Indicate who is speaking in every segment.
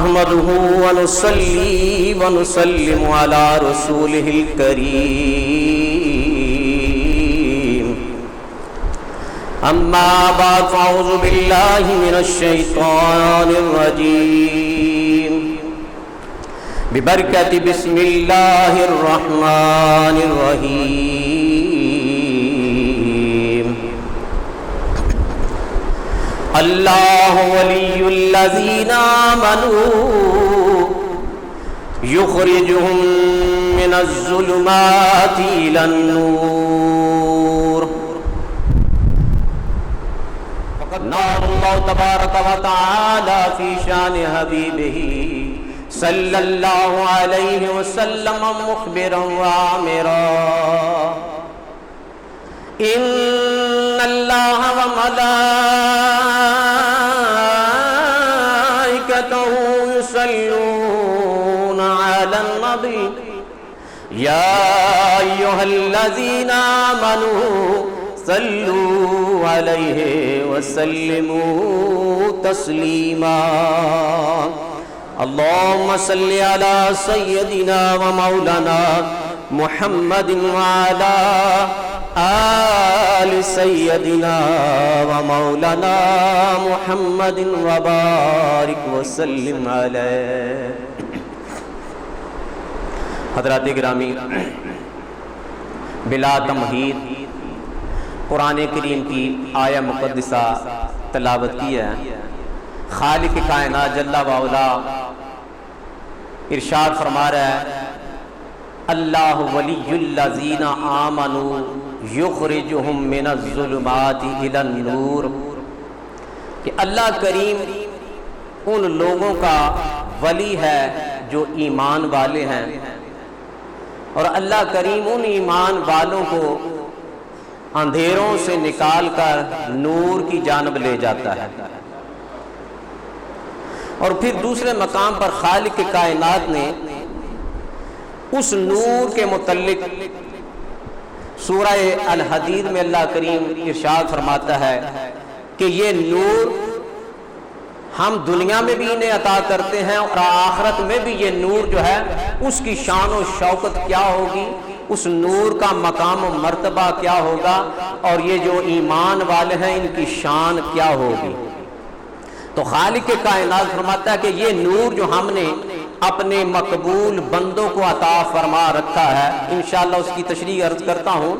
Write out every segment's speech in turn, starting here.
Speaker 1: نحمده ونصلي ونسلم على رسوله الكريم أما بعد فأعوذ بالله من الشيطان الرجيم ببركة بسم الله الرحمن الرحيم اللہ ولی الذین آمنوا یخرجهم من الظلمات إلى النور نار اللہ تبارک و تعالی فی شان حبیبہ صلی اللہ علیہ وسلم مخبرا وآمرا ان اللہ وملائکتہ یصلون علی النبی یا ایہا الذین آمنوا صلوا علیہ وسلموا تسلیما اللہم صلی علی سیدنا ومولانا محمد وعلی آل سیدنا ومولانا محمد وبارک وسلم علیہ۔ حضرات گرامی، بلا تمہید قرآن کریم کی آیہ مقدسہ تلاوت کی ہے۔ خالق کائنات جل وعلا ارشاد فرما رہا ہے اللہ ولی الذین آمنوا یخرجہم من الظلمات الی النور، کہ اللہ کریم ان لوگوں کا ولی ہے جو ایمان والے ہیں، اور اللہ کریم ان ایمان والوں کو اندھیروں سے نکال کر نور کی جانب لے جاتا ہے۔ اور پھر دوسرے مقام پر خالق کائنات نے اس نور کے متعلق سورہ الحدید میں اللہ کریم ارشاد فرماتا ہے کہ یہ نور ہم دنیا میں بھی انہیں عطا کرتے ہیں، اور آخرت میں بھی یہ نور جو ہے اس کی شان و شوکت کیا ہوگی، اس نور کا مقام و مرتبہ کیا ہوگا، اور یہ جو ایمان والے ہیں ان کی شان کیا ہوگی۔ تو خالق کائنات فرماتا ہے کہ یہ نور جو ہم نے اپنے مقبول بندوں کو عطا فرما رکھا ہے، انشاءاللہ اس کی تشریح عرض کرتا ہوں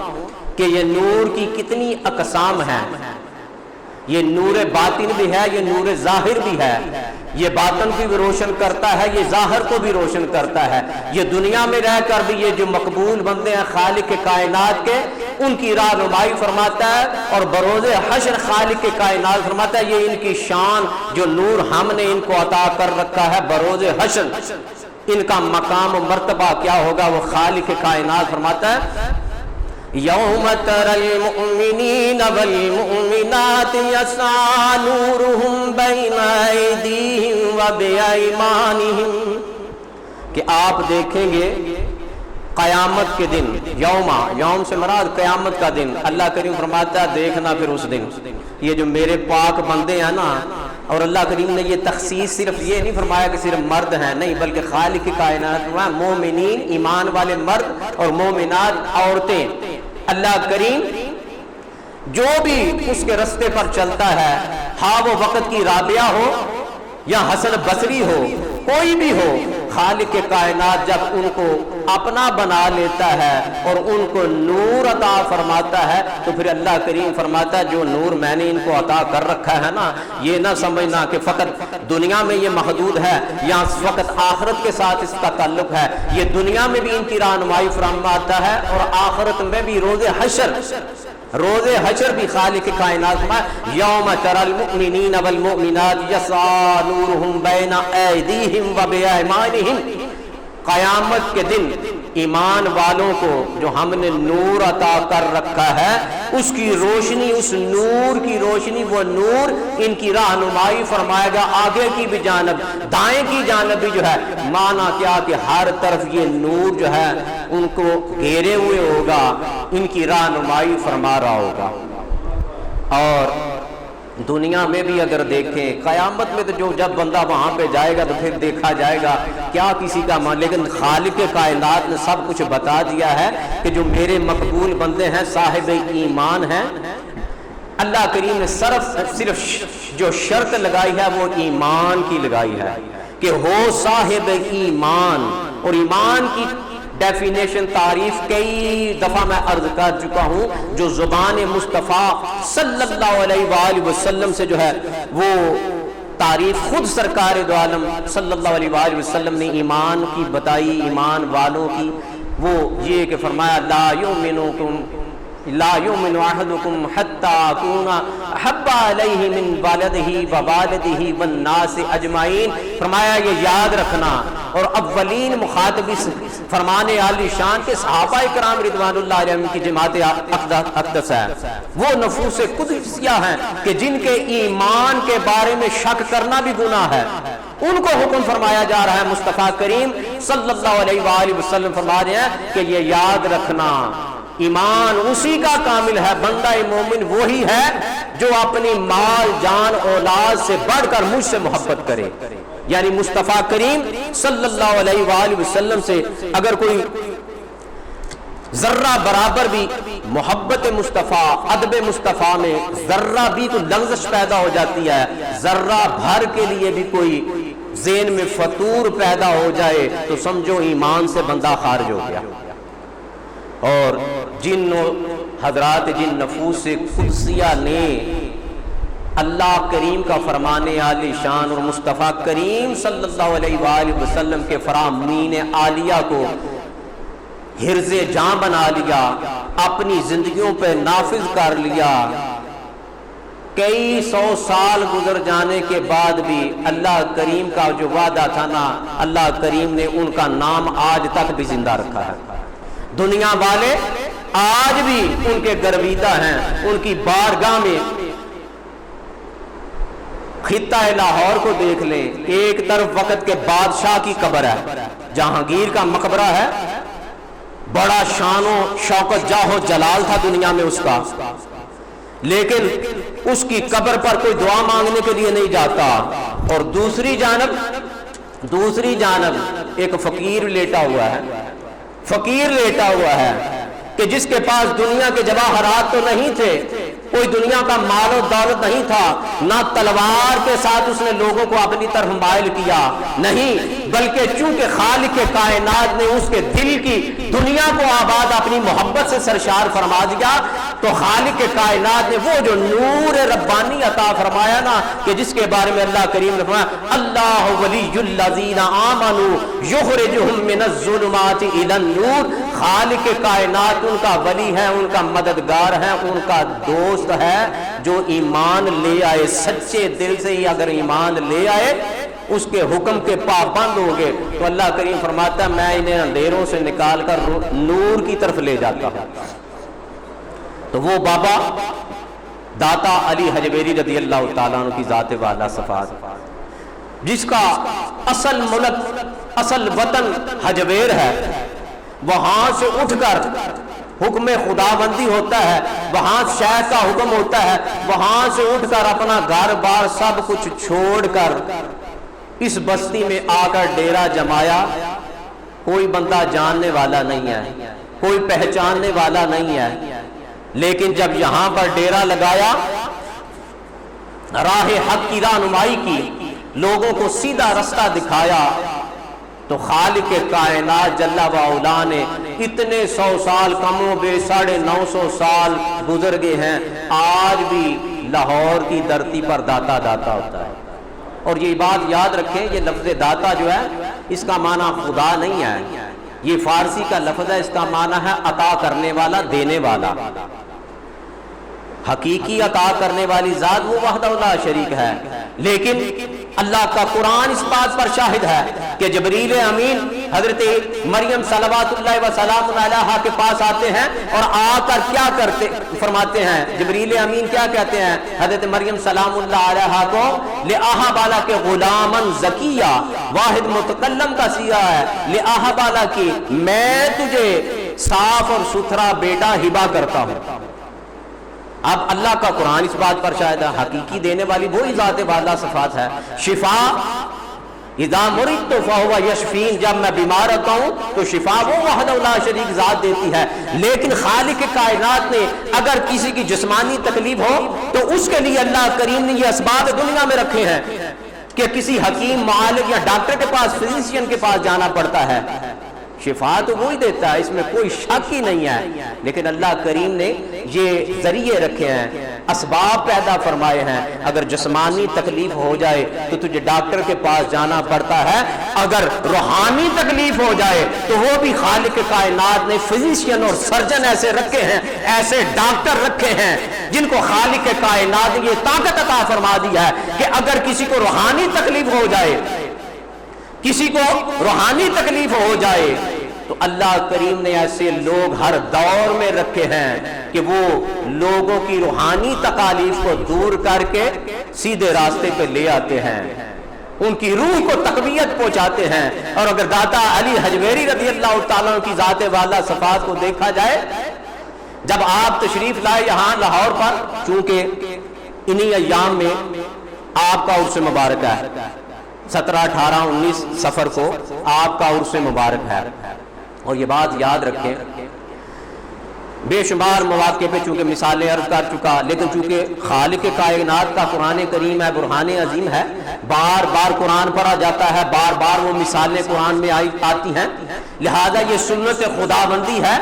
Speaker 1: کہ یہ نور کی کتنی اقسام ہیں۔ یہ نور باطن بھی ہے، یہ نور ظاہر بھی ہے، یہ باطن کو بھی روشن کرتا ہے، یہ ظاہر کو بھی روشن کرتا ہے۔ یہ دنیا میں رہ کر بھی یہ جو مقبول بندے ہیں خالق کائنات کے، ان کی رہنمائی فرماتا ہے، اور بروز حشر خالق کائنات فرماتا ہے یہ ان کی شان جو نور ہم نے ان کو عطا کر رکھا ہے، بروز حشر ان کا مقام و مرتبہ کیا ہوگا، وہ خالق کائنات فرماتا ہے یوم تر المؤمنین والمؤمنات یسعی نورہم بین ایدیہم وبایمانہم، کہ آپ دیکھیں گے قیامت کے دن، یوم سے مراد قیامت کا دن۔ اللہ کریم فرماتا ہے دیکھنا پھر اس دن یہ جو میرے پاک بندے ہیں نا، اور اللہ کریم نے یہ تخصیص صرف یہ نہیں فرمایا کہ صرف مرد ہیں، نہیں، بلکہ خالق کائنات مومنین ایمان والے مرد اور مومنات عورتیں۔ اللہ کریم جو بھی اس کے رستے پر چلتا ہے، ہاں وہ وقت کی رابعہ ہو یا حسن بصری ہو، کوئی بھی ہو، خالق کائنات جب ان کو اپنا بنا لیتا ہے اور ان کو نور عطا فرماتا ہے، تو پھر اللہ کریم فرماتا ہے جو نور میں نے ان کو عطا کر رکھا ہے نا، یہ نہ سمجھنا کہ فقط دنیا میں یہ محدود ہے یا فقط آخرت کے ساتھ اس کا تعلق ہے، یہ دنیا میں بھی ان کی رہنمائی فرماتا ہے، اور آخرت میں بھی روز حشر بھی خالق کائنات میں یوم تر المؤمنین والمؤمنات یسعی نورہم بین ایدیہم وبایمانہم، قیامت کے دن ایمان والوں کو جو ہم نے نور عطا کر رکھا ہے اس کی روشنی، اس نور کی روشنی، وہ نور ان کی رہنمائی فرمائے گا آگے کی بھی جانب، دائیں کی جانب بھی جو ہے، مانا کیا کہ ہر طرف یہ نور جو ہے ان کو گھیرے ہوئے ہوگا، ان کی رہنمائی فرما رہا ہوگا۔ اور دنیا میں بھی اگر دیکھیں، قیامت میں تو جب بندہ وہاں پہ جائے گا تو پھر دیکھا جائے گا کیا کسی کا لیکن خالق کائنات نے سب کچھ بتا دیا ہے کہ جو میرے مقبول بندے ہیں، صاحب ایمان ہیں، اللہ کریم نے صرف جو شرط لگائی ہے وہ ایمان کی لگائی ہے کہ ہو صاحب ایمان. اور ایمان کی ڈیفینیشن تعریف کئی دفعہ میں عرض کر چکا ہوں، جو زبان مصطفیٰ صلی اللہ علیہ وآلہ وسلم سے جو ہے وہ تعریف خود سرکار دو عالم صلی اللہ علیہ وآلہ وسلم نے ایمان کی بتائی، ایمان والوں کی، وہ یہ کہ فرمایا لا یؤمن احدکم حتی اکون احب علیہ من والدہ ووالدہ والناس اجمعین. فرمایا یہ یاد رکھنا. اور اولین مخاطب اس فرمان عالی شان کے صحابہ کرام رضوان اللہ علیہم کی جماعت اقدس ہے، وہ نفوس قدسیہ ہیں کہ جن کے ایمان کے بارے میں شک کرنا بھی گناہ ہے. ان کو حکم فرمایا جا رہا ہے، مصطفیٰ کریم صلی اللہ علیہ وآلہ وسلم فرما رہے ہیں کہ یہ یاد رکھنا ایمان اسی کا کامل ہے، بندہ مومن وہی ہے جو اپنی مال جان اولاد سے بڑھ کر مجھ سے محبت کرے. یعنی مصطفیٰ کریم صلی اللہ علیہ وآلہ وسلم سے اگر کوئی ذرہ برابر بھی محبت مصطفیٰ، ادب مصطفیٰ میں ذرہ بھی تو لغزش پیدا ہو جاتی ہے، ذرہ بھر کے لیے بھی کوئی ذہن میں فطور پیدا ہو جائے تو سمجھو ایمان سے بندہ خارج ہو گیا. اور جن حضرات جن نفوس قدسیہ نے اللہ کریم کا فرمان عالی شان اور مصطفیٰ کریم صلی اللہ علیہ وآلہ وسلم کے فرامین عالیہ کو حرز جاں بنا لیا، اپنی زندگیوں پہ نافذ کر لیا، کئی سو سال گزر جانے کے بعد بھی اللہ کریم کا جو وعدہ تھا نا، اللہ کریم نے ان کا نام آج تک بھی زندہ رکھا ہے. دنیا والے آج بھی ان کے گرویدہ ہیں، ان کی بارگاہ میں. خطہ لاہور کو دیکھ لیں، ایک طرف وقت کے بادشاہ کی قبر ہے، جہانگیر کا مقبرہ ہے، بڑا شان و شوکت جاہ و جلال تھا دنیا میں اس کا، لیکن اس کی قبر پر کوئی دعا مانگنے کے لیے نہیں جاتا. اور دوسری جانب ایک فقیر لیٹا ہوا ہے کہ جس کے پاس دنیا کے جواہرات تو نہیں تھے، کوئی دنیا کا مال و دولت نہیں تھا، نہ تلوار کے ساتھ اس نے لوگوں کو اپنی طرف مائل کیا، نہیں، بلکہ چونکہ خالق کائنات نے اس کے دل کی دنیا کو آباد اپنی محبت سے سرشار فرما دیا، تو خالق کائنات نے وہ جو نور ربانی عطا فرمایا نا، کہ جس کے بارے میں اللہ کریم نے فرمایا اللہ ولی الذین آمنوا یخرجہم من الظلمات الی النور. خالق کائنات ان کا ولی ہے، ان کا مددگار ہے، ان کا دوست ہے جو ایمان لے آئے، سچے دل سے ہی اگر ایمان لے آئے، اس کے حکم کے پابند ہو گئے، تو اللہ کریم فرماتا ہے میں انہیں اندھیروں سے نکال کر نور کی طرف لے جاتا ہوں. تو وہ بابا داتا علی حجویری رضی اللہ تعالیٰ عنہ کی ذات والا صفات، جس کا اصل ملک، اصل وطن حجویر ہے، وہاں سے اٹھ کر حکم خداوندی ہوتا ہے، وہاں شیخ کا حکم ہوتا ہے، وہاں سے اٹھ کر اپنا گھر بار سب کچھ چھوڑ کر اس بستی میں آ کر ڈیرا جمایا. کوئی بندہ جاننے والا نہیں ہے، کوئی پہچاننے والا نہیں ہے، لیکن جب یہاں پر ڈیرا لگایا، راہ حق کی رہنمائی کی، لوگوں کو سیدھا رستہ دکھایا، تو خالق کائنات جل و علا نے اتنے 100 سال کم و بیش 950 سال گزر گئے ہیں، آج بھی لاہور کی دھرتی پر داتا داتا ہوتا ہے. اور یہ بات یاد رکھیں، یہ لفظ داتا جو ہے اس کا معنی خدا نہیں ہے، یہ فارسی کا لفظ ہے، اس کا معنی ہے عطا کرنے والا، دینے والا. حقیقی عطا کرنے والی ذات وہ وحدہ لا شریک ہے، لیکن اللہ کا قرآن اس بات پر شاہد ہے کہ جبریل امین حضرت مریم صلوات اللہ وسلام علیہا کے پاس آتے ہیں، اور آ کر کیا کرتے فرماتے ہیں، جبریل امین کیا کہتے ہیں حضرت مریم سلام اللہ علیہا کو، لِأَهَبَ لَكَ غُلَامًا زَكِيًّا، واحد متکلم کا صیغہ ہے، لِأَهَبَ لَكِ، میں تجھے صاف اور ستھرا بیٹا ہبہ کرتا ہوں. اب اللہ کا قرآن اس بات پر شاہد ہے، حقیقی دینے والی وہی ذات بالا صفات ہے. شفا اذا مرضت فهو یشفین، جب میں بیمار ہوتا ہوں تو شفا وہ وحدہ لا شریک ذات دیتی ہے. لیکن خالق کائنات نے اگر کسی کی جسمانی تکلیف ہو تو اس کے لیے اللہ کریم نے یہ اسباب دنیا میں رکھے ہیں کہ کسی حکیم، معالج یا ڈاکٹر کے پاس، فزیشین کے پاس جانا پڑتا ہے. شفا تو وہی دیتا ہے، اس میں کوئی شک ہی نہیں ہے. لیکن اللہ کریم نے یہ ذریعے رکھے ہیں، اسباب پیدا فرمائے ہیں. اگر جسمانی تکلیف ہو جائے تو تجھے ڈاکٹر کے پاس جانا پڑتا ہے. اگر روحانی تکلیف ہو جائے تو وہ بھی خالق کائنات نے فزیشین اور سرجن ایسے رکھے ہیں، ایسے ڈاکٹر رکھے ہیں جن کو خالق کائنات نے یہ طاقت عطا فرما دی ہے کہ اگر کسی کو روحانی تکلیف ہو جائے، کسی کو روحانی تکلیف ہو جائے تو اللہ کریم نے ایسے لوگ ہر دور میں رکھے ہیں کہ وہ لوگوں کی روحانی تکالیف کو دور کر کے سیدھے راستے پہ لے آتے ہیں، ان کی روح کو تقویت پہنچاتے ہیں. اور اگر داتا علی حجویری رضی اللہ تعالیٰ کی ذات والا صفات کو دیکھا جائے، جب آپ تشریف لائے یہاں لاہور پر، چونکہ انہی ایام میں آپ کا عرس مبارک ہے، 17، 18، 19 سفر کو آپ کا عرس مبارک ہے. اور یہ بات یاد رکھیں، بے شمار مواقع پہ چونکہ مثالیں عرض کر چکا، لیکن چونکہ خالق کائنات کا قرآن کریم ہے، برہان عظیم ہے، بار بار قرآن پڑھا جاتا ہے، بار بار وہ مثالیں قرآن میں آتی ہیں. لہذا یہ سنت خدا بندی ہے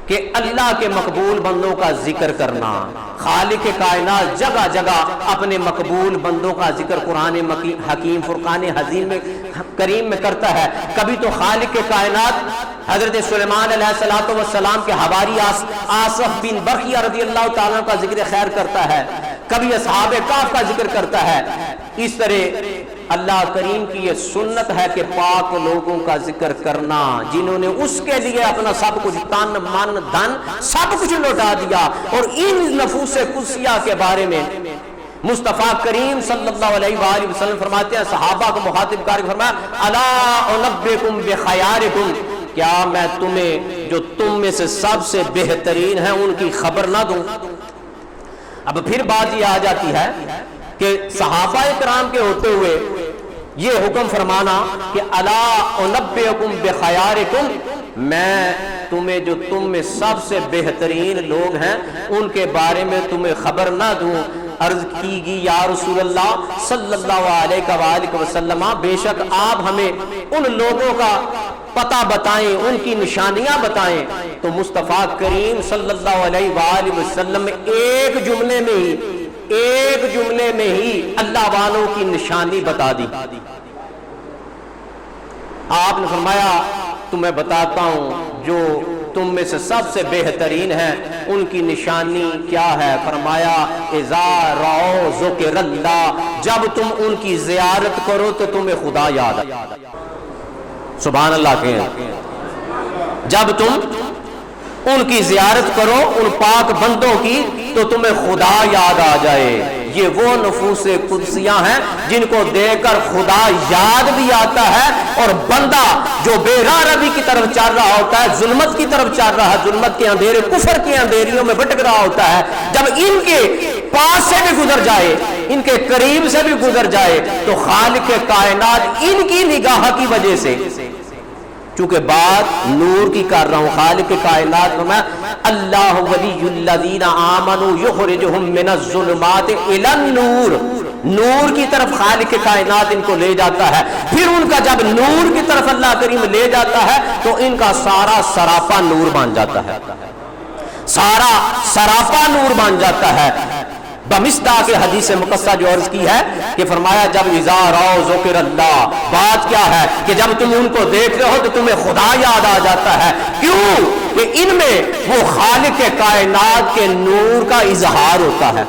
Speaker 1: کہ اللہ کے مقبول بندوں کا ذکر کرنا. خالق کائنات جگہ جگہ اپنے مقبول بندوں کا ذکر قرآن حکیم فرقان حزین میں کریم میں کرتا ہے. کبھی تو خالق کائنات حضرت سلیمان علیہ السلام کے حواری آصف بن برخیہ رضی اللہ تعالیٰ کا ذکر خیر کرتا ہے، کبھی اصحاب کہف کا ذکر کرتا ہے. اس طرح اللہ کریم کی یہ سنت ہے کہ پاک لوگوں کا ذکر کرنا جنہوں نے اس کے لیے اپنا سب کچھ تن من دھن سب کچھ لوٹا دیا. اور ان نفوس قدسیہ کے بارے میں مصطفیٰ کریم صلی اللہ علیہ وآلہ وسلم فرماتے ہیں، صحابہ کو مخاطب کر کے فرمایا، الا انبئکم بخیارکم، کیا میں تمہیں جو تم میں سے سب سے بہترین ہیں ان کی خبر نہ دوں. اب پھر بات یہ آ جاتی ہے کہ صحابہ کرام کے ہوتے ہوئے یہ حکم فرمانا کہ الا انبئکم بخیارکم، میں تمہیں جو تم میں سب سے بہترین لوگ ہیں ان کے بارے میں تمہیں خبر نہ دوں. عرض کی گی یا رسول اللہ صلی اللہ علیہ وآلہ وسلم، بے شک آپ ہمیں ان لوگوں کا پتہ بتائیں، ان کی نشانیاں بتائیں. تو مصطفیٰ کریم صلی اللہ علیہ وآلہ وسلم ایک جملے میں ہی اللہ والوں کی نشانی بتا دی. آپ نے فرمایا تمہیں بتاتا ہوں جو تم میں سے سب سے بہترین ہیں ان کی نشانی کیا ہے. فرمایا اذا رأوا ذکر اللہ، جب تم ان کی زیارت کرو تو تمہیں خدا یاد آئے. سبحان اللہ کہیں، جب تم ان کی زیارت کرو ان پاک بندوں کی تو تمہیں خدا یاد آ جائے. یہ وہ نفوس قدسیاں ہیں جن کو دیکھ کر خدا یاد بھی آتا ہے، اور بندہ جو بے راہ روی کی طرف چل رہا ہوتا ہے، ظلمت کی طرف چل رہا ہے، ظلمت کے اندھیرے کفر کے اندھیریوں میں بھٹک رہا ہوتا ہے، جب ان کے پاس سے بھی گزر جائے، ان کے قریب سے بھی گزر جائے تو خالق کائنات ان کی نگاہ کی وجہ سے، چونکہ بات نور کی کر رہا ہوں، خالق کائنات میں اللہ ولی الذین آمنوا یخرجہم من الظلمات الی النور، نور کی طرف خالق کائنات ان کو لے جاتا ہے. پھر ان کا جب نور کی طرف اللہ کریم لے جاتا ہے تو ان کا سارا سراپا نور بن جاتا ہے، سارا سراپا نور بن جاتا ہے. بمصداق حدیث مقدسہ جو عرض کی ہے کہ فرمایا جب اذا رأوا ذکر اللہ، بات کیا ہے کہ جب تم ان کو دیکھ رہے ہو تو تمہیں خدا یاد آ جاتا ہے. کیوں کہ ان میں وہ خالق کائنات کے نور کا اظہار ہوتا ہے،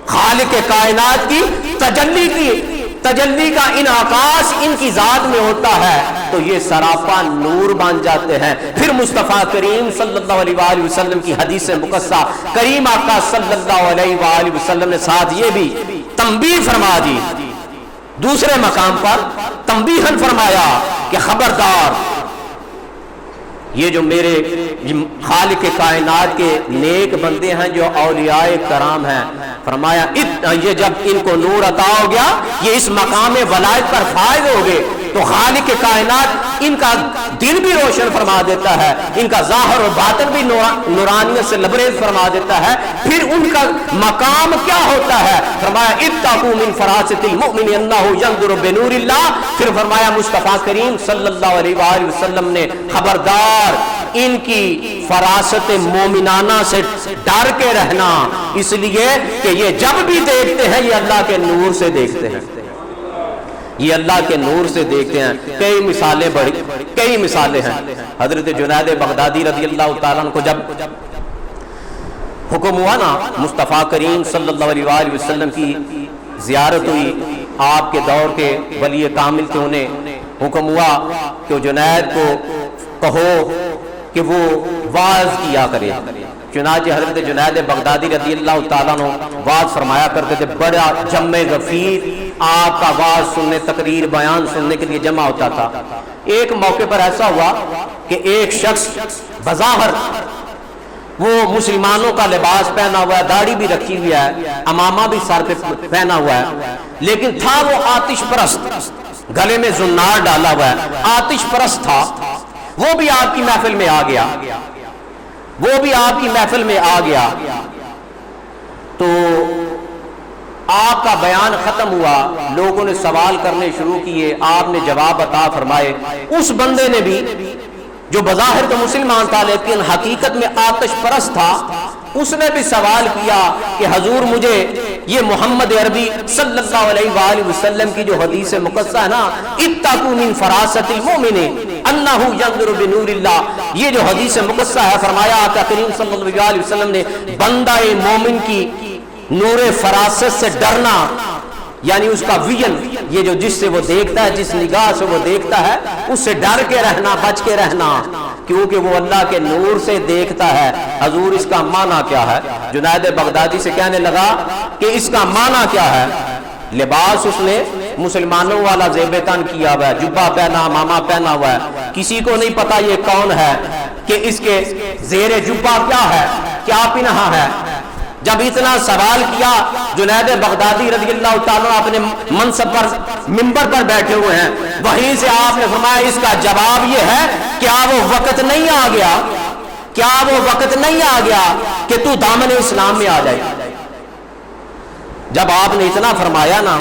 Speaker 1: خالق کائنات کی تجلی کا انعکاس ان کی ذات میں ہوتا ہے، تو یہ سراپا نور بن جاتے ہیں. پھر مصطفیٰ کریم صلی اللہ علیہ وآلہ وسلم کی حدیث مقدسہ کریم آقا صلی اللہ علیہ وآلہ وسلم نے ساتھ یہ بھی تنبیہ فرما دی، دوسرے مقام پر تنبیہن فرمایا کہ خبردار یہ جو میرے خالق کائنات کے نیک بندے ہیں جو اولیاء کرام ہیں، فرمایا یہ جب ان کو نور عطا ہو گیا، یہ اس مقام ولایت پر فائز ہو گئے، تو خالق کائنات ان کا دل بھی روشن فرما دیتا ہے، ان کا ظاہر و باطن بھی نورانیت سے لبریز فرما دیتا ہے۔ پھر ان کا مقام کیا ہوتا ہے؟ فرمایا اتقوا من فراست المؤمن انہ ینظر بنور اللہ۔ پھر فرمایا مصطفیٰ کریم صلی اللہ علیہ وآلہ وسلم نے خبردار ان کی فراست مومنانہ سے ڈر کے رہنا، اس لیے کہ یہ جب بھی دیکھتے ہیں یہ اللہ کے نور سے دیکھتے ہیں، یہ اللہ کے نور سے دیکھتے ہیں۔ کئی مثالیں ہیں۔ حضرت جنید بغدادی رضی اللہ تعالیٰ عنہ کو جب حکم ہوا نا مصطفیٰ کریم صلی اللہ علیہ وآلہ وسلم کی زیارت ہوئی، آپ کے دور کے ولی کامل تھے، انہیں حکم ہوا کہ جنید کو کہو کہ وہ واعظ کیا کرے۔ چنانچہ حضرت جنید بغدادی رضی اللہ تعالیٰ عنہ واعظ فرمایا کرتے تھے، بڑا جمع غفیر آپ کا واعظ سننے، تقریر بیان سننے کے لیے جمع ہوتا تھا۔ ایک موقع پر ایسا ہوا کہ ایک شخص بظاہر وہ مسلمانوں کا لباس پہنا ہوا ہے، داڑھی بھی رکھی ہوئی ہے، امامہ بھی سر پہ پہنا ہوا ہے، لیکن تھا وہ آتش پرست، گلے میں زنار ڈالا ہوا ہے، آتش پرست تھا۔ وہ بھی آپ کی محفل میں آ گیا، وہ بھی آپ کی محفل میں آ گیا، تو آپ کا بیان ختم ہوا، لوگوں نے سوال کرنے شروع کیے، آپ نے جواب عطا فرمائے۔ اس بندے نے بھی جو بظاہر تو مسلمان تھا لیکن حقیقت میں آتش پرست تھا، اس نے بھی سوال کیا کہ حضور مجھے یہ محمد عربی صلی اللہ علیہ وآلہ وسلم کی جو حدیث مقدسہ ہے نا اتقوا من فراست المؤمن انہ ینظر بنور اللہ، یہ جو حدیث مقدسہ ہے، فرمایا آقا کریم صلی اللہ علیہ وسلم نے بندہ مومن کی نور فراست سے ڈرنا، یعنی اس کا ویژن، یہ جو جس سے وہ دیکھتا ہے، جس نگاہ سے وہ دیکھتا ہے، اس سے ڈر کے رہنا، بچ کے رہنا، کیونکہ وہ اللہ کے نور سے دیکھتا ہے۔ حضور اس کا معنی کیا ہے؟ جنید بغدادی سے کہنے لگا کہ اس کا معنی کیا ہے؟ لباس اس نے مسلمانوں والا زیب تن کیا ہوا ہے، جبہ پہنا، امامہ پہنا ہوا ہے، کسی کو نہیں پتا یہ کون ہے، کہ اس کے زیر جبہ کیا ہے، کیا پہنا ہے۔ جب اتنا سوال کیا، جنید بغدادی رضی اللہ تعالیٰ اپنے منصب پر منبر پر بیٹھے ہوئے ہیں، وہیں سے آپ نے فرمایا اس کا جواب یہ ہے، کیا وہ وقت نہیں آ گیا، کیا وہ وقت نہیں آ گیا کہ تو دامن اسلام میں آ جائے۔ جب آپ نے اتنا فرمایا نا،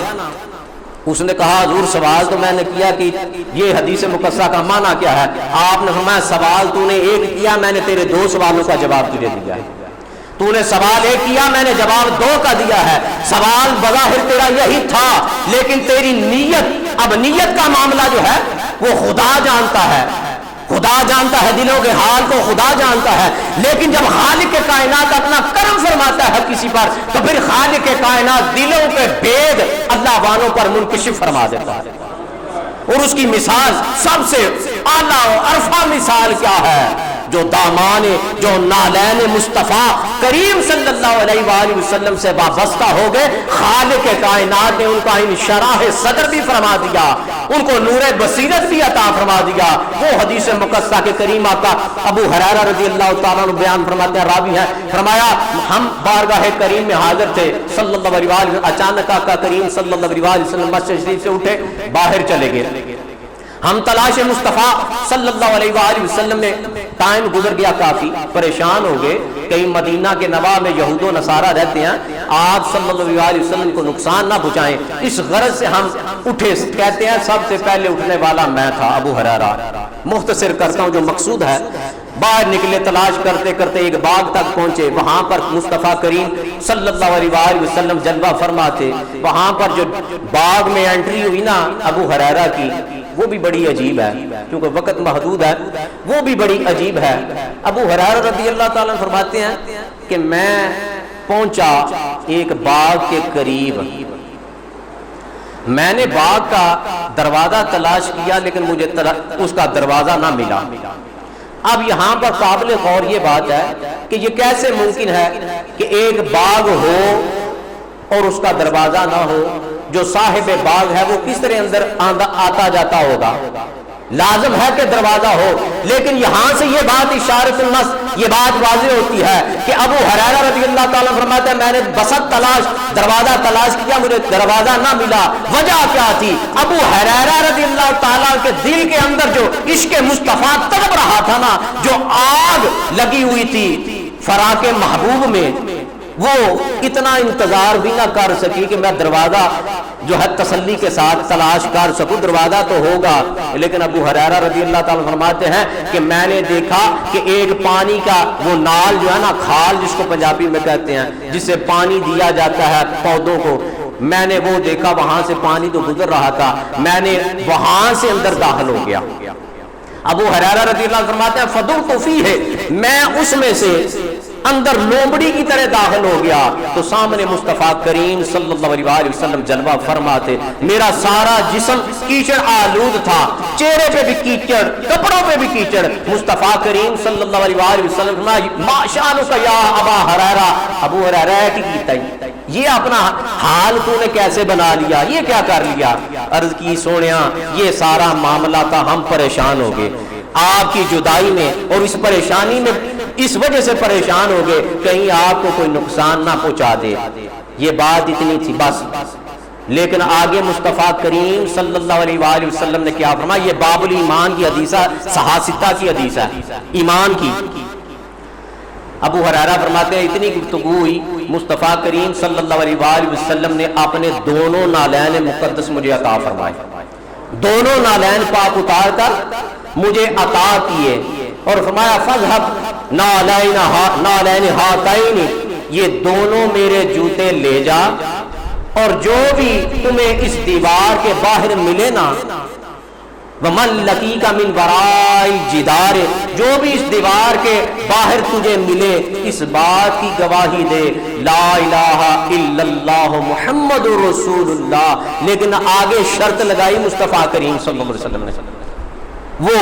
Speaker 1: اس نے کہا حضور سوال تو میں نے کیا کہ یہ حدیث مقدسہ کا معنی کیا ہے؟ آپ نے فرمایا سوال تو نے ایک کیا، میں نے تیرے دو سوالوں کا جواب تجھے دیا ہے۔ تو نے سوال ایک کیا، میں نے جواب دو کا دیا ہے۔ سوال بظاہر تیرا یہی تھا، لیکن تیری نیت، اب نیت کا معاملہ جو ہے وہ خدا جانتا ہے، خدا جانتا ہے دلوں کے حال کو، خدا جانتا ہے۔ لیکن جب خالق کائنات اپنا کرم فرماتا ہے کسی پر، تو پھر خالق کائنات دلوں کے بھید اللہ والوں پر منکشف فرما دیتا ہے۔ اور اس کی مثال سب سے اعلیٰ و ارفع مثال کیا ہے؟ جو دامان، جو نالین مصطفیٰ کریم صلی اللہ علیہ وآلہ وسلم سے وابستہ ہو گئے، خالق کائنات نے ان کا انشراح صدر بھی فرما دیا، ان کو نور بصیرت بھی عطا فرما دیا۔ وہ حدیث مقدسہ کے کریم آقا ابو ہریرہ رضی اللہ تعالیٰ عنہ بیان فرماتے ہیں، راوی ہیں، فرمایا ہم بارگاہ کریم میں حاضر تھے صلی اللہ علیہ وسلم، اچانک آقا کریم صلی اللہ علیہ وسلم مسجد شریف سے اٹھے، باہر چلے گئے۔ ہم تلاش مصطفیٰ صلی اللہ علیہ وآلہ وسلم میں ٹائم گزر گیا، کافی پریشان ہو گئے، کہیں مدینہ کے نواح میں یہود و نصارہ رہتے ہیں، آپ صلی اللہ علیہ وسلم کو نقصان نہ پہنچائیں، اس غرض سے ہم اٹھے۔ کہتے ہیں سب سے پہلے اٹھنے والا میں تھا، ابو ہریرہ۔ مختصر کرتا ہوں جو مقصود ہے، باہر نکلے، تلاش کرتے کرتے ایک باغ تک پہنچے، وہاں پر مصطفیٰ کریم صلی اللہ علیہ وآلہ وسلم جلوہ فرما تھے۔ وہاں پر جو باغ میں انٹری ہوئی نا ابو ہریرہ کی، وہ بھی بڑی عجیب ہے، کیونکہ وقت محدود ہے، وہ بھی بڑی عجیب ہے۔ ابو ہریرہ رضی اللہ تعالیٰ فرماتے ہیں کہ میں پہنچا ایک باغ کے قریب، میں نے باغ کا دروازہ تلاش کیا لیکن مجھے اس کا دروازہ نہ ملا۔ اب یہاں پر قابل غور یہ بات ہے کہ یہ کیسے ممکن ہے کہ ایک باغ ہو اور اس کا دروازہ نہ ہو؟ جو صاحب باغ ہے وہ کس طرح اندر آتا جاتا ہوگا؟ لازم ہے کہ دروازہ ہو، لیکن یہاں سے یہ بات اشارۃ النص، یہ بات واضح ہوتی ہے کہ ابو ہریرہ رضی اللہ تعالیٰ فرماتے ہیں میں نے بسط تلاش، دروازہ تلاش کیا، مجھے دروازہ نہ ملا۔ وجہ کیا تھی؟ ابو ہریرہ رضی اللہ تعالیٰ کے دل کے اندر جو عشق مصطفیٰ تڑپ رہا تھا نا، جو آگ لگی ہوئی تھی فراق محبوب میں، وہ اتنا انتظار بھی نہ کر سکی کہ میں دروازہ جو ہے تسلی کے ساتھ تلاش کر سکوں، دروازہ تو ہوگا۔ لیکن ابو ہریرہ رضی اللہ تعالیٰ فرماتے ہیں کہ میں نے دیکھا کہ ایک پانی کا وہ نال جو ہے نا، کھال جس کو پنجابی میں کہتے ہیں، جس سے پانی دیا جاتا ہے پودوں کو، میں نے وہ دیکھا، وہاں سے پانی تو گزر رہا تھا، میں نے وہاں سے اندر داخل ہو گیا۔ ابو ہریرہ رضی اللہ عنہ فرماتے ہیں فدخلت فیہ، میں اس میں سے اندر لومڑی کی طرح داخل ہو گیا تو سامنے مصطفیٰ کریم صلی اللہ علیہ وسلم جلوہ فرماتے، میرا سارا جسم کیچڑ آلود تھا، چہرے پہ بھی کیچڑ، کپڑوں پہ بھی کیچڑ۔ مصطفیٰ کریم صلی اللہ علیہ وسلم فرمایا ما شانک یا ابا ہریرہ، ابو ہریرہ کی کیتا یہ اپنا حال تو نے کیسے بنا لیا، یہ کیا کر لیا؟ عرض کی سونیا یہ سارا معاملہ تھا، ہم پریشان ہو گئے آپ کی جدائی میں، اور اس پریشانی میں اس وجہ سے پریشان ہو گئے کہیں آپ کو کوئی نقصان نہ پہنچا دے، یہ بات اتنی تھی بس۔ لیکن آگے مصطفیٰ کریم صلی اللہ علیہ وآلہ وسلم نے کیا فرمایا؟ یہ باب الایمان کی حدیث ہے، صحاستہ کی حدیث ہے، ایمان کی۔ ابو ہریرہ فرماتے ہیں اتنی گفتگو ہوئی، مصطفیٰ کریم صلی اللہ علیہ وآلہ وسلم نے اپنے دونوں نالین مقدس مجھے عطا فرمائے، دونوں نالین پاک اتار کر مجھے عطا کیے، اور فرمایا فذهب نالین ہاتین، یہ دونوں میرے جوتے لے جا، اور جو بھی تمہیں اس دیوار کے باہر ملے نا، وَمَن لَقِيكَ مِن وَرَاءِ الْجِدَارِ، جو بھی اس دیوار کے باہر تجھے ملے اس بات کی گواہی دے لا الہ الا اللہ محمد رسول اللہ۔ لیکن آگے شرط لگائی مصطفیٰ کریم صلی اللہ علیہ وسلم نے، وہ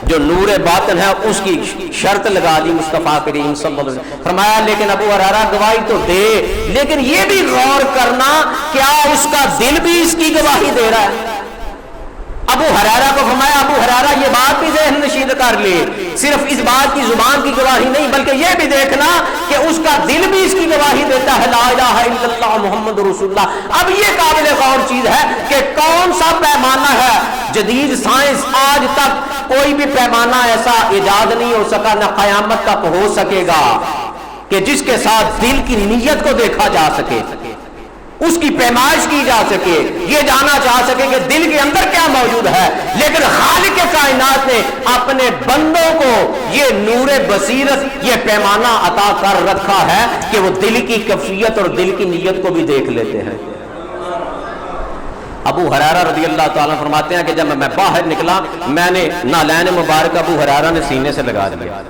Speaker 1: جو نور باطن ہے اس کی شرط لگا دی مصطفیٰ کریم صلی اللہ علیہ وسلم۔ فرمایا لیکن ابو ہریرہ گواہی تو دے، لیکن یہ بھی غور کرنا کیا اس کا دل بھی اس کی گواہی دے رہا ہے؟ ابو ہریرہ کو فرمایا ابو ہریرہ یہ بات بھی ذہن نشین کر لے، صرف اس بات کی زبان کی گواہی نہیں بلکہ یہ بھی دیکھنا کہ اس کا دل بھی اس کی گواہی دیتا ہے لا الہ الا اللہ محمد رسول اللہ۔ اب یہ قابل غور چیز ہے کہ کون سا پیمانہ ہے، جدید سائنس آج تک کوئی بھی پیمانہ ایسا ایجاد نہیں ہو سکا، نہ قیامت تک ہو سکے گا کہ جس کے ساتھ دل کی نیت کو دیکھا جا سکے، اس کی پیمائش کی جا سکے، یہ جانا چاہ سکے کہ دل کے اندر کیا موجود ہے۔ لیکن خالق کائنات نے اپنے بندوں کو یہ نور بصیرت، یہ پیمانہ عطا کر رکھا ہے کہ وہ دل کی کیفیت اور دل کی نیت کو بھی دیکھ لیتے ہیں۔ ابو ہریرہ رضی اللہ تعالیٰ فرماتے ہیں کہ جب میں باہر نکلا میں نے نالین مبارک ابو ہریرہ نے سینے سے لگا دیا،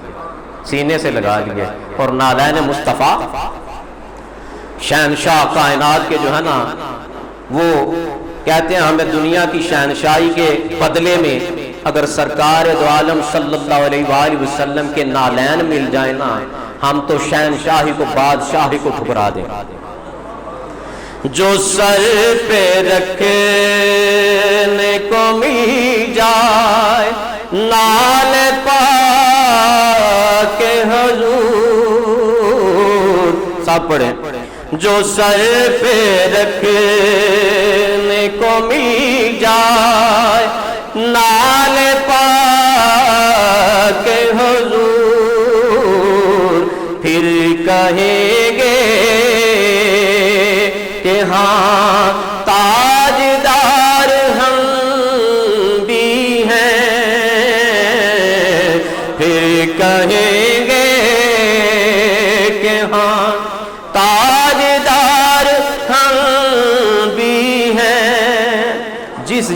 Speaker 1: سینے سے لگا لیے، اور نالین مصطفیٰ شہنشاہ کائنات کے جو ہے نا وہ کہتے ہیں ہمیں دنیا کی شہنشاہی کے بدلے میں اگر سرکار دو عالم صلی اللہ علیہ وآلہ وسلم کے نالین مل جائیں نا، ہم تو شہنشاہی کو بادشاہی کو ٹھکرا دیں۔ جو سر پہ رکھنے کو مل جائے نال پاک حضور، سب پڑھیں، جو سر پہ رکھنے کو مل جائے نال پاک حضور، پھر کہیں گے کہ ہاں تاجدار ہم بھی ہیں، پھر کہیں گے کہ ہاں تاجدار ہم بھی ہیں۔ جس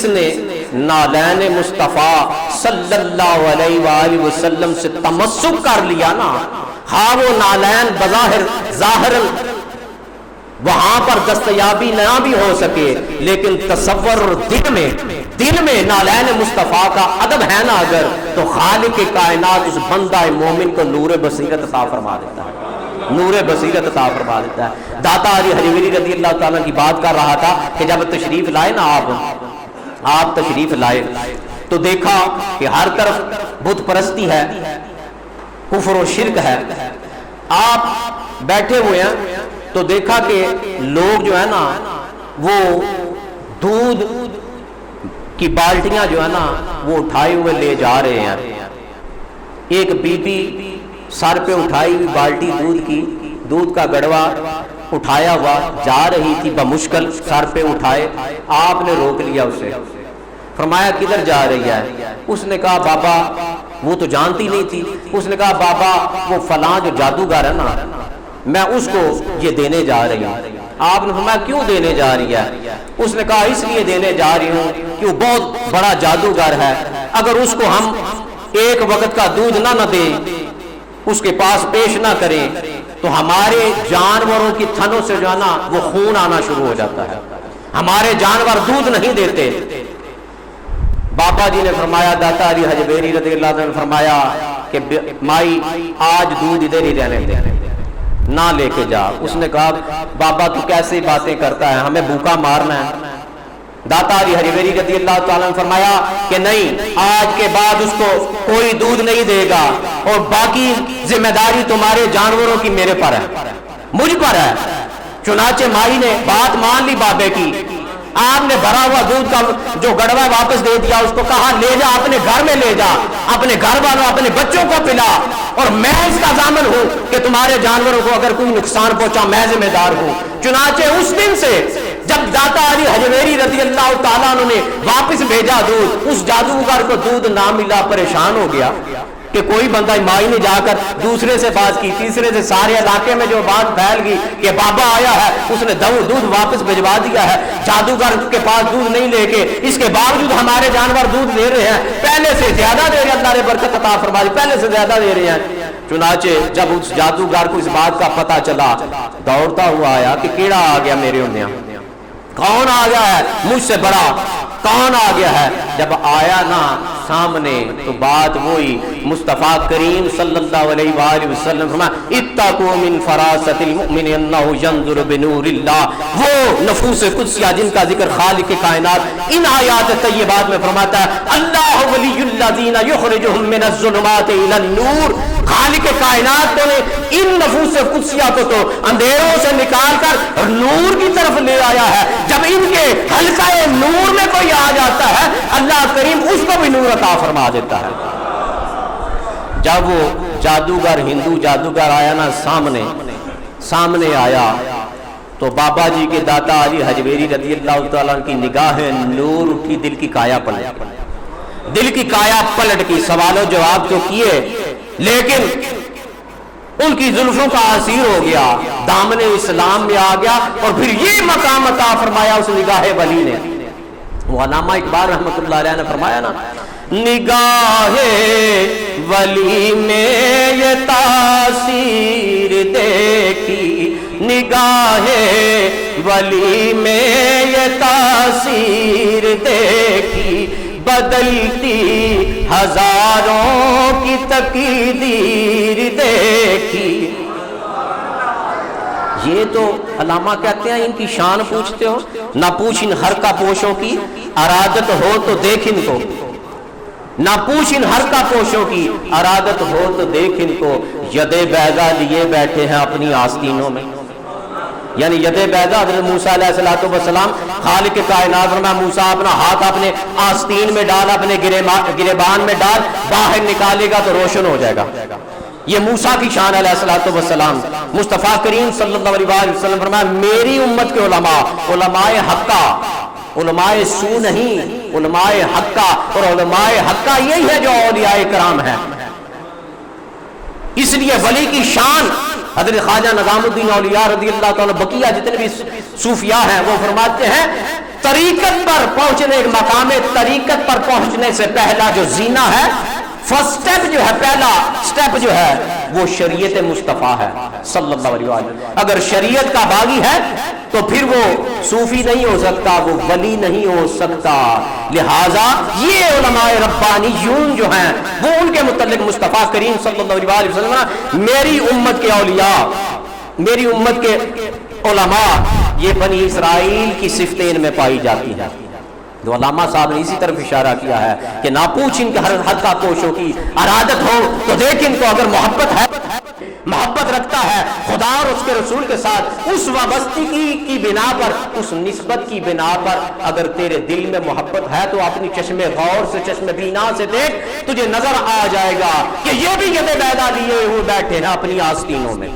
Speaker 1: نے نالین مصطفیٰ صلی اللہ علیہ وآلہ وسلم سے تمسک کر لیا نا، ہاں وہ نالین بظاہر ظاہر وہاں پر دستیابی نہ بھی ہو سکے، لیکن تصور دل میں نالین مصطفیٰ کا ادب ہے نا اگر، تو خالق کائنات اس بندہ مومن کو نور بصیرت عطا فرما دیتا ہے، نور بصیرت عطا فرما دیتا ہے۔ داتا علی حجویری رضی اللہ تعالیٰ کی بات کر رہا تھا کہ جب تشریف لائے نا آپ آپ تشریف لائے تو دیکھا کہ ہر طرف بت پرستی ہے، کفر و شرک ہے. آپ بیٹھے ہوئے ہیں تو دیکھا کہ لوگ جو ہے نا وہ دودھ کی بالٹیاں جو ہے نا وہ اٹھائے ہوئے لے جا رہے ہیں. ایک بی بی سر پہ اٹھائی ہوئی بالٹی دودھ کی، دودھ کا گڑوا اٹھایا ہوا جا رہی تھی بمشکل، سر پہ اٹھائے. آپ نے روک لیا اسے، فرمایا کدھر جا رہی ہے؟ اس نے کہا بابا، وہ تو جانتی نہیں تھی. اس نے کہا بابا وہ فلاں جو جادوگر ہے نا میں اس کو یہ دینے جا رہی ہوں. آپ نے فرمایا کیوں دینے جا رہی ہے؟ اس نے کہا اس لیے دینے جا رہی ہوں کہ وہ بہت بڑا جادوگر ہے، اگر اس کو ہم ایک وقت کا دودھ نہ دیں، اس کے پاس پیش نہ کریں تو ہمارے جانوروں کی تھنوں سے جو ہے نا وہ خون آنا شروع ہو جاتا ہے، ہمارے جانور دودھ نہیں دیتے. بابا جی نے فرمایا، داتا علی حجویری رضی اللہ عنہ نے فرمایا کہ مائی آج دودھ ادھر ہی رہنے دے، نہ لے کے جا. اس نے کہا بابا تو کیسی باتیں کرتا ہے، ہمیں بھوکا مارنا ہے. داتا علی حجویری رضی اللہ تعالیٰ نے فرمایا کہ نہیں، آج کے بعد اس کو کوئی دودھ نہیں دے گا اور باقی ذمہ داری تمہارے جانوروں کی میرے پر ہے، مجھ پر ہے. چنانچہ مائی نے بات مان لی بابے کی. آپ نے بھرا ہوا دودھ کا جو گڑوا واپس دے دیا، اس کو کہا لے جا اپنے گھر میں، لے جا اپنے گھر والوں اپنے بچوں کو پلا، اور میں اس کا ضامن ہوں کہ تمہارے جانوروں کو اگر کوئی نقصان پہنچا میں ذمہ دار ہوں. چنانچہ اس دن سے جب داتا علی حجویری رضی اللہ تعالیٰ عنہ نے واپس بھیجا دودھ، اس جادوگر کو دودھ نہ ملا، پریشان ہو گیا کہ کوئی بندہ مائی نے جا کر دوسرے سے بات کی، تیسرے سے، سارے علاقے میں جو بات پھیل گئی کہ بابا آیا ہے، اس نے دودھ واپس بھجوا دیا ہے، جادوگر کے پاس دودھ نہیں لے کے، اس کے باوجود ہمارے جانور دودھ دے رہے ہیں، پہلے سے زیادہ دے رہے ہیں، اللہ نے برکت عطا فرما دی، پہلے سے زیادہ دے رہے ہیں. چنانچہ جب اس جادوگر کو اس بات کا پتہ چلا، دوڑتا ہوا آیا کہ کیڑا آ گیا میرے انہیں، کون آ گیا ہے مجھ سے بڑا، کون آ گیا ہے؟ جب آیا نا سامنے تو بات وہی، مصطفیٰ کریم صلی اللہ علیہ وآلہ وسلم فرمایا اتقوا من فراست المؤمن انہ ینظر بنور اللہ. وہ نفوس قدسیہ جن کا ذکر خالق کائنات ان آیات طیبات میں فرماتا ہے اللہ ولی الذین یخرجہم من الظلمات الی النور. خالق کائنات نے ان نفوس قدسیہ کو تو اندھیروں سے نکال کر نور کی طرف لے آیا ہے. جب ان کے حلقہ نور میں کوئی آ جاتا ہے اللہ کریم اس کو بھی نور عطا فرما دیتا ہے. جب وہ جادوگر، ہندو جادوگر آیا نا سامنے آیا تو بابا جی کے داتا علی حجویری رضی اللہ تعالیٰ کی نگاہ نور اٹھی، دل کی کایا پلٹ کی. سوال و جواب تو کیے لیکن ان کی زلفوں کا اثیر ہو گیا، دامن اسلام میں آ گیا اور پھر یہ مقام عطا فرمایا اس نگاہ ولی نے. وہ علامہ اقبال رحمۃ اللہ علیہ نے فرمایا نا نگاہ ولی میں یہ تاثیر دیکھی، نگاہ ولی میں یہ تاثیر دیکھی، بدلتی ہزاروں کی تقدیر دیکھی. یہ تو علامہ کہتے ہیں ان کی شان پوچھتے ہو، نہ پوچھ ان حرکہ پوشوں کی ارادت ہو تو دیکھ ان کو، نہ پوچھ ان حرکہ پوشوں کی ارادت ہو تو دیکھ ان کو. ید بیضا لیے بیٹھے ہیں اپنی آستینوں میں، یعنی ید بیضا حضرت موسیٰ علیہ السلام خالق کائنات فرمایا موسیٰ اپنا ہاتھ اپنے آستین میں ڈال، اپنے گریبان میں ڈال، باہر نکالے گا تو روشن ہو جائے گا. یہ موسیٰ کی شان علیہ السلام. مصطفیٰ کریم صلی اللہ علیہ وسلم فرمایا میری امت کے علماء حقہ، علماء سو نہیں، علماء حقہ، اور علماء حقہ یہی ہے جو اولیاء کرام ہیں. اس لیے ولی کی شان حضرت خواجہ نظام الدین اولیاء رضی اللہ تعالیٰ بقیہ جتنے بھی صوفیاء ہیں وہ فرماتے ہیں طریقت پر پہنچنے، مقام طریقت پر پہنچنے سے پہلا جو زینہ ہے، فرسٹ سٹیپ جو ہے، پہلا سٹیپ جو ہے وہ شریعت مصطفیٰ ہے صلی اللہ علیہ وسلم. اگر شریعت کا باغی ہے تو پھر وہ صوفی نہیں ہو سکتا، وہ ولی نہیں ہو سکتا. لہٰذا یہ علماء ربانیون جو ہیں وہ ان کے متعلق مصطفیٰ کریم صلی اللہ علیہ وسلم میری امت کے اولیاء، میری امت کے علماء یہ بنی اسرائیل کی صفتیں ان میں پائی جاتی ہیں. تو علامہ صاحب نے اسی طرف اشارہ کیا ہے کہ نہ پوچھ ان کے ہر حد کا کوشوں کی ارادت ہو تو دیکھ ان کو اگر محبت رکھتا ہے خدا اور اس کے رسول کے ساتھ، اس وابستگی کی بنا پر، اس نسبت کی بنا پر اگر تیرے دل میں محبت ہے تو اپنی چشم غور سے، چشم بینا سے دیکھ، تجھے نظر آ جائے گا کہ یہ بھی یدے بیدا لیے ہوئے بیٹھے ہیں اپنی آستینوں میں۔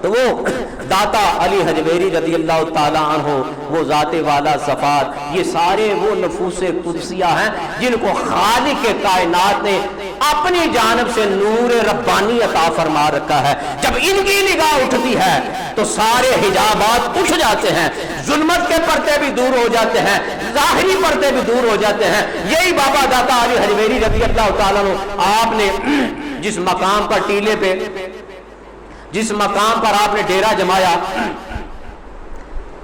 Speaker 1: تو وہ داتا علی حجویری رضی اللہ تعالیٰ عنہ، وہ ذات والا صفات، یہ سارے وہ نفوس قدسیہ ہیں جن کو خالق کائنات نے اپنی جانب سے نور ربانی عطا فرما رکھا ہے۔ جب ان کی نگاہ اٹھتی ہے تو سارے حجابات اٹھ جاتے ہیں، ظلمت کے پردے بھی دور ہو جاتے ہیں، ظاہری پردے بھی دور ہو جاتے ہیں۔ یہی بابا داتا علی حجویری رضی اللہ تعالیٰ عنہ، آپ نے جس مقام پر ٹیلے پہ، جس مقام پر آپ نے ڈیرا جمایا،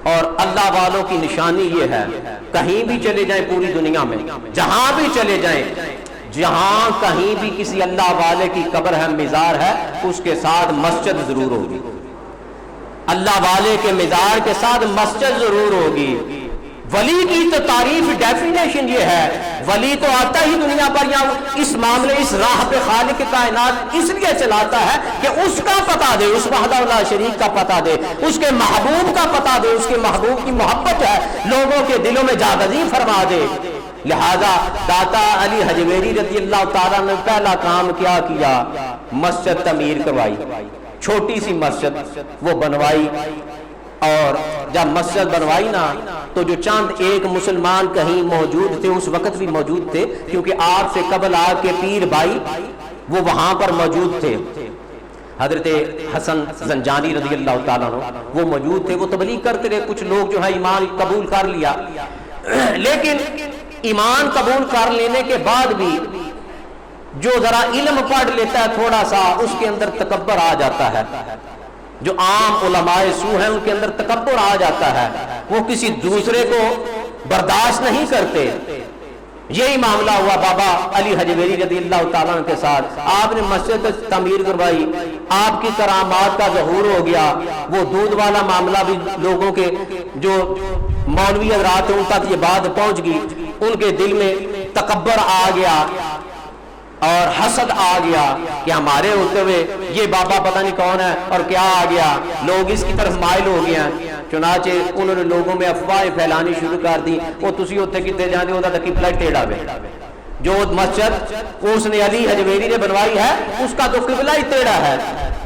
Speaker 1: اور اللہ والوں کی نشانی یہ ہے، کہیں بھی چلے جائیں پوری دنیا میں، جہاں بھی چلے جائیں، جہاں کہیں بھی کسی اللہ والے کی قبر ہے، مزار ہے، اس کے ساتھ مسجد ضرور ہوگی۔ اللہ والے کے مزار کے ساتھ مسجد ضرور ہوگی۔ ولی کی تو تعریف ڈیفینیشن یہ ہے، ولی تو آتا ہی دنیا پر یا اس معاملے، اس راہ پہ خالق کائنات اس لیے چلاتا ہے کہ اس کا پتہ دے، اس وحدہ لا شریک کا پتہ دے، اس کے محبوب کا پتہ دے، اس کے محبوب کی محبت ہے لوگوں کے دلوں میں جاگزی فرما دے۔ لہذا داتا علی حجویری رضی اللہ تعالیٰ نے پہلا کام کیا کیا؟ مسجد تعمیر کروائی، چھوٹی سی مسجد وہ بنوائی۔ اور جب مسجد بنوائی نا تو جو چند ایک مسلمان کہیں موجود تھے، اس وقت بھی موجود تھے کیونکہ آپ سے قبل آ کے پیر بھائی وہ وہاں پر موجود تھے، حضرت حسن زنجانی رضی اللہ تعالیٰ عنہ وہ موجود تھے، وہ تبلیغ کرتے رہے۔ کچھ لوگ جو ہے ایمان قبول کر لیا، لیکن ایمان قبول کر لینے کے بعد بھی جو ذرا علم پڑھ لیتا ہے تھوڑا سا، اس کے اندر تکبر آ جاتا ہے۔ جو عام علماء سو ہیں ان کے اندر تکبر آ جاتا ہے، وہ کسی دوسرے کو برداشت نہیں کرتے۔ یہی معاملہ ہوا بابا علی حجویری رضی اللہ تعالیٰ عنہ کے ساتھ۔ آپ نے مسجد تعمیر کروائی، آپ کی کرامات کا ظہور ہو گیا۔ وہ دودھ والا معاملہ بھی لوگوں کے جو مولوی حضرات ہیں ان تک یہ بات پہنچ گئی، ان کے دل میں تکبر آ گیا اور حسد آ گیا کہ ہمارے ہوتے ہوئے یہ بابا پتہ نہیں کون ہے اور کیا آ گیا، لوگ اس کی طرف مائل ہو گیا۔ چنانچہ انہوں نے لوگوں میں افواہیں پھیلانی شروع کر دی، وہ تسی ہوتے کتے جانے ہوتا تھا قبلہ ٹیڑھا وے، جو مسجد اس نے علی حجویری نے بنوائی ہے اس کا تو قبلہ ہی ٹیڑھا ہے۔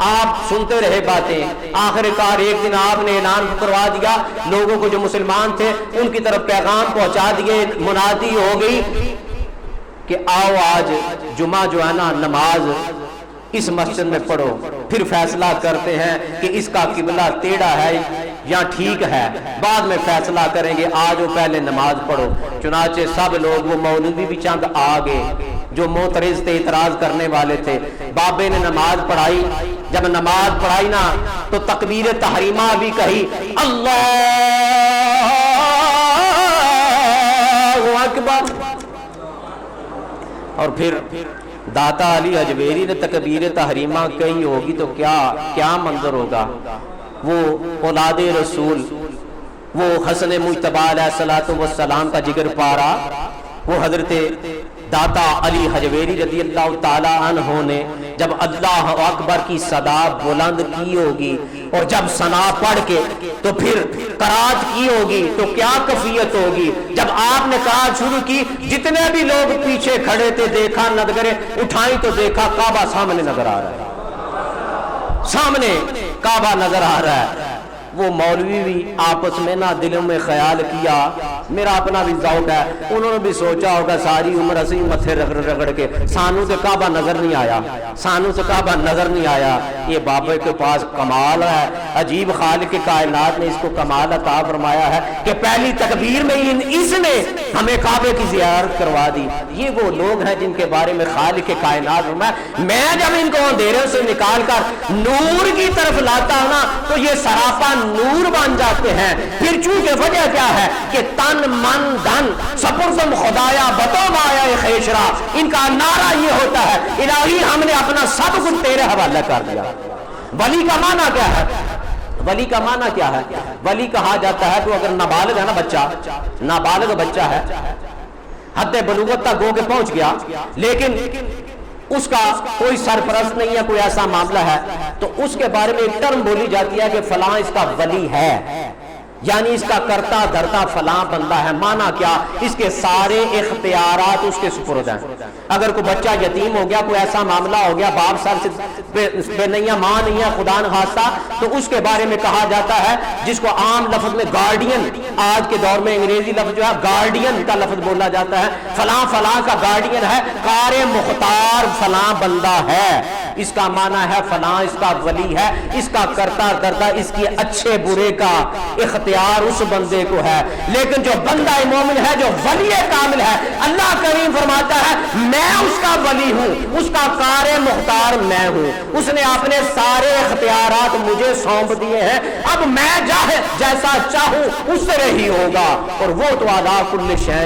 Speaker 1: آپ سنتے رہے باتیں، آخر کار ایک دن آپ نے اعلان کروا دیا، لوگوں کو جو مسلمان تھے ان کی طرف پیغام پہنچا دیے، منادی ہو گئی کہ آؤ آج جمعہ جو ہے نا نماز اس مسجد میں پڑھو، پھر فیصلہ کرتے ہیں کہ اس کا قبلہ ٹیڑھا ہے یا ٹھیک ہے، بعد میں فیصلہ کریں گے، آج وہ پہلے نماز پڑھو۔ چنانچہ سب لوگ، وہ مولوی بھی چند آگے جو معترض تھے، اعتراض کرنے والے تھے، بابے نے نماز پڑھائی۔ جب نماز پڑھائی نا تو تکبیر تحریمہ بھی کہی، اللہ اکبر، اور پھر داتا علی حجویری نے تکبیر تحریمہ کہی ہوگی تو کیا منظر ہوگا۔ وہ اولاد رسول، وہ حسن مجتبی علیہ الصلوۃ والسلام کا جگر پارا، وہ حضرت داتا علی حجویری رضی اللہ تعالی عنہ نے جب اللہ اکبر کی صدا بلند کی ہوگی اور جب ثنا پڑھ کے تو پھر قرات کی ہوگی تو کیا کیفیت ہوگی۔ جب آپ نے قرات شروع کی، جتنے بھی لوگ پیچھے کھڑے تھے دیکھا، نظریں اٹھائیں تو دیکھا کعبہ سامنے نظر آ رہا ہے، سامنے کعبہ نظر آ رہا ہے۔ وہ مولوی بھی آپس میں نہ دلوں میں خیال کیا، میرا اپنا بھی ذوق ہے، انہوں نے بھی سوچا ہوگا ساری عمر اسی متھے رگڑ رگڑ کے سانو سے کعبہ نظر نہیں آیا، سانو سے کعبہ نظر نہیں آیا۔ یہ بابے کے پاس کمال ہے، عجیب خالق کائنات نے اس کو کمال عطا فرمایا ہے کہ پہلی تکبیر میں اس نے ہمیں کعبے کی زیارت کروا دی۔ یہ وہ لوگ ہیں جن کے بارے میں خالق کائنات فرمایا، میں جب ان کو اندھیرے سے نکال کر نور کی طرف لاتا ہوں نا تو یہ سراپا نور بن جاتے ہیں۔ پھر چونکہ وجہ کیا ہے کہ تن من دھن سپرتم خدایا بتو مایا خیشرا، ان کا نعرہ یہ ہوتا ہے الہی ہم نے اپنا سب کچھ تیرے حوالے کر دیا۔ ولی کا معنی کیا ہے؟ ولی کا معنی کیا ہے؟ ولی کہا جاتا ہے تو اگر نابالغ ہے نا بچہ، نابالغ بچہ ہے، حد بلوغت تک گو کے پہنچ گیا، لیکن اس کا کوئی سرپرست نہیں ہے، کوئی ایسا معاملہ ہے، تو اس کے بارے میں ایک ٹرم بولی جاتی ہے کہ فلاں اس کا ولی ہے، یعنی اس کا کرتا دھرتا فلاں بندہ ہے۔ معنی کیا؟ اس کے سارے اختیارات اس کے سپرد ہیں۔ اگر کوئی بچہ یتیم ہو گیا، کوئی ایسا معاملہ ہو گیا، باپ سر سے بے نہیں ہے، ماں نہیں ہے، خدا نخواستہ، تو اس کے بارے میں کہا جاتا ہے، جس کو عام لفظ میں گارڈین، آج کے دور میں انگریزی لفظ جو ہے گارڈین کا لفظ بولا جاتا ہے، فلاں فلاں کا گارڈین ہے، قار مختار فلاں بندہ ہے، اس کا معنی ہے فلاں اس کا ولی ہے، اس کا کرتا دھرتا، اس کی اچھے برے کا اختیار اس بندے کو ہے۔ لیکن جو بندہ مومن ہے، جو ولی کامل ہے، اللہ کریم فرماتا ہے میں اس کا ولی ہوں، اس کا قار مختار میں ہوں، اس نے اپنے سارے اختیارات مجھے سونپ دیے ہیں، اب میں جیسا چاہوں اس طرح ہی ہوگا، اور وہ تو علی کل شیء